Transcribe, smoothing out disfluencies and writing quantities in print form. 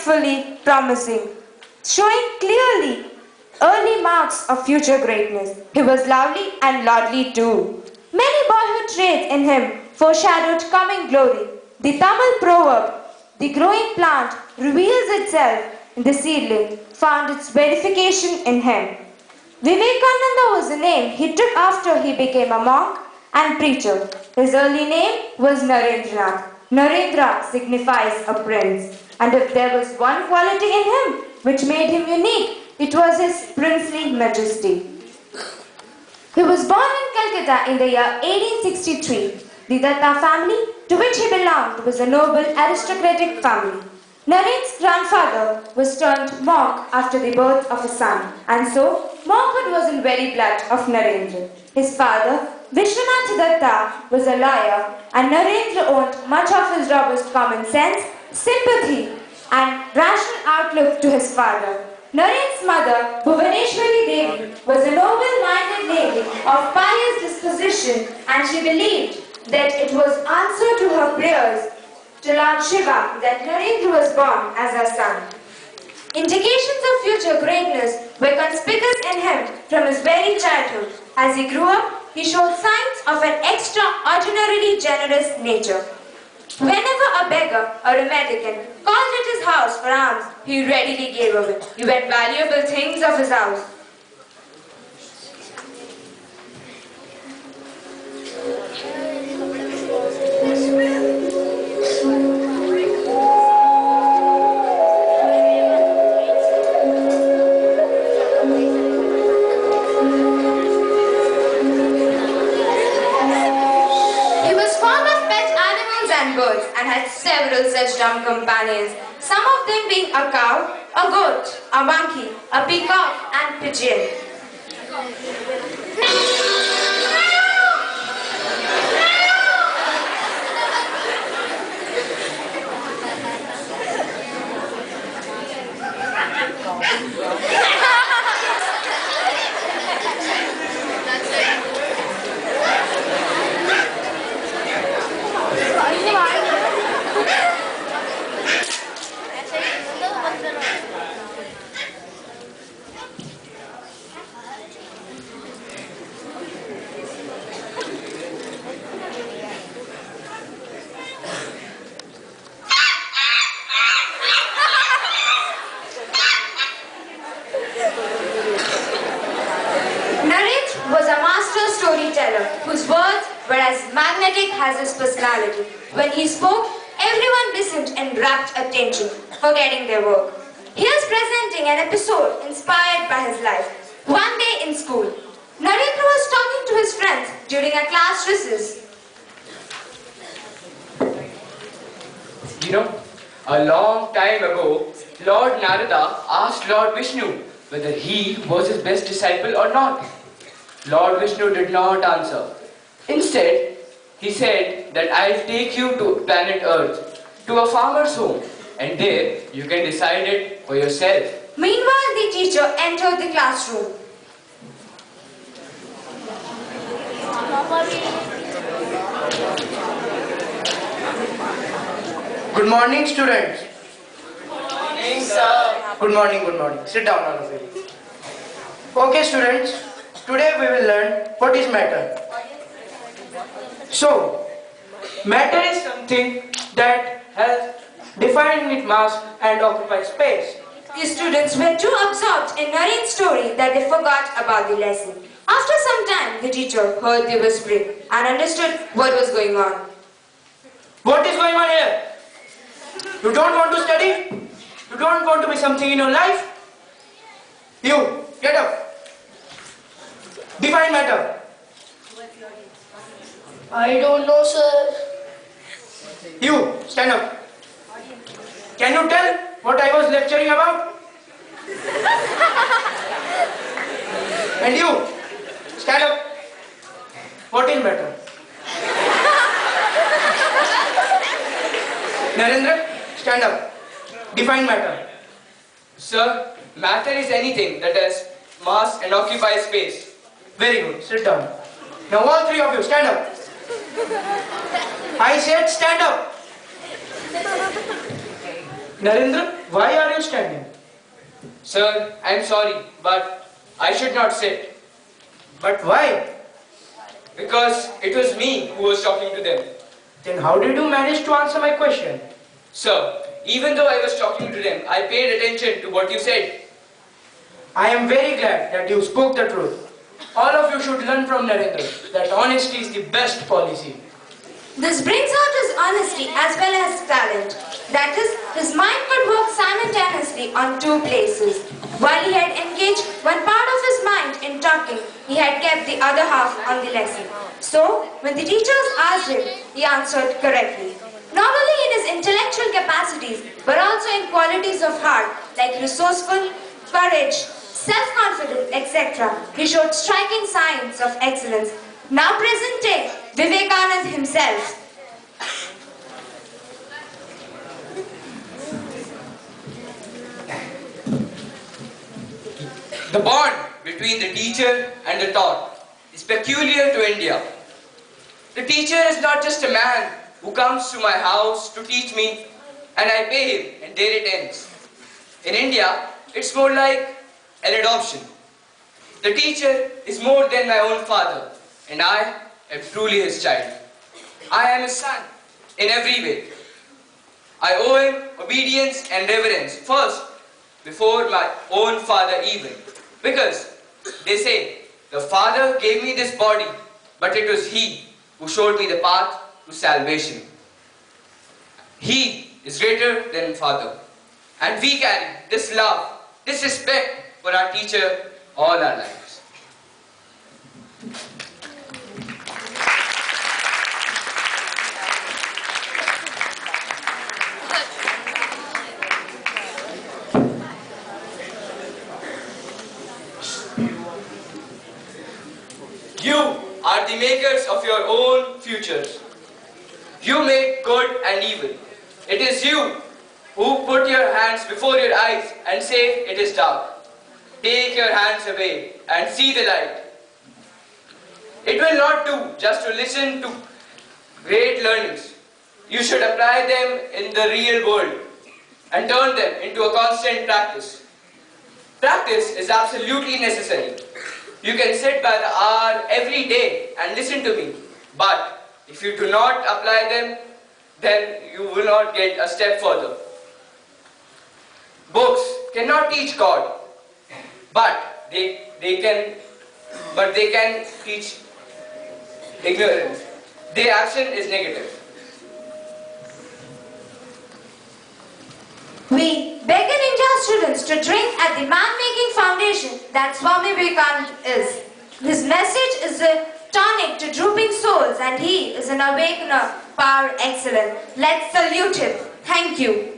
rightfully promising, showing clearly early marks of future greatness. He was lovely and lordly too. Many boyhood traits in him foreshadowed coming glory. The Tamil proverb, the growing plant reveals itself in the seedling, found its verification in him. Vivekananda was the name he took after he became a monk and preacher. His early name was Narendranath. Narendra signifies a prince. And if there was one quality in him which made him unique, it was his princely majesty. He was born in Calcutta in the year 1863. The Datta family to which he belonged was a noble aristocratic family. Naren's grandfather was turned monk after the birth of a son, and so monkhood was in very blood of Narendra. His father, Vishwanath Datta, was a lawyer, and Narendra owned much of his robust common sense, sympathy, and rational outlook to his father. Naren's mother, Bhuvaneshwari Devi, was a noble-minded lady of pious disposition, and she believed that it was answer to her prayers to Lord Shiva that Narendra was born as her son. Indications of future greatness were conspicuous in him from his very childhood. As he grew up, he showed signs of an extraordinarily generous nature. Whenever a beggar or a mendicant called at his house for alms, he readily gave away even valuable things of his house. And had several such dumb companions, some of them being a cow, a goat, a monkey, a peacock, and pigeon. Whose words were as magnetic as his personality. When he spoke, everyone listened in rapt attention, forgetting their work. Here's presenting an episode inspired by his life. One day in school, Narendra was talking to his friends during a class recess. You know, a long time ago, Lord Narada asked Lord Vishnu whether he was his best disciple or not. Lord Vishnu did not answer. Instead, he said that I'll take you to planet Earth, to a farmer's home, and there you can decide it for yourself. Meanwhile, the teacher entered the classroom. Good morning, students. Good morning, sir. Good morning, good morning. Sit down, all of you. Okay, students. Today we will learn what is matter. So, matter is something that has definite mass and occupies space. The students were too absorbed in Naren's story that they forgot about the lesson. After some time, the teacher heard the whispering and understood what was going on. What is going on here? You don't want to study? You don't want to be something in your life? You, get up. Define matter. I don't know, sir. You, stand up. Can you tell what I was lecturing about? And you, stand up. What is matter? Narendra, stand up. Define matter. Sir, matter is anything that has mass and occupies space. Very good. Sit down. Now all three of you, stand up. I said stand up. Narendra, why are you standing? Sir, I'm sorry, but I should not sit. But why? Because it was me who was talking to them. Then how did you manage to answer my question? Sir, even though I was talking to them, I paid attention to what you said. I am very glad that you spoke the truth. All of you should learn from Narendra that honesty is the best policy. This brings out his honesty as well as talent. That is, his mind could work simultaneously on two places. While he had engaged one part of his mind in talking, he had kept the other half on the lesson. So, when the teachers asked him, he answered correctly. Not only in his intellectual capacities, but also in qualities of heart like resourceful, courage, self-confidence, etc. He showed striking signs of excellence. Now presenting Vivekananda himself. The bond between the teacher and the taught is peculiar to India. The teacher is not just a man who comes to my house to teach me and I pay him and there it ends. In India, it's more like an adoption. The teacher is more than my own father and I am truly his child. I am his son in every way. I owe him obedience and reverence first before my own father even. Because they say, the Father gave me this body, but it was He who showed me the path to salvation. He is greater than Father. And we carry this love, this respect for our teacher all our lives. You are the makers of your own futures. You make good and evil. It is you who put your hands before your eyes and say it is dark. Take your hands away and see the light. It will not do just to listen to great learnings. You should apply them in the real world and turn them into a constant practice. Practice is absolutely necessary. You can sit by the hour every day and listen to me, but if you do not apply them, then you will not get a step further. Books cannot teach God, but they can teach ignorance. Their action is negative. We beg India students to drink at the man-making foundation that Swami Vivekananda is. His message is a tonic to drooping souls and he is an awakener, power excellent. Let's salute him. Thank you.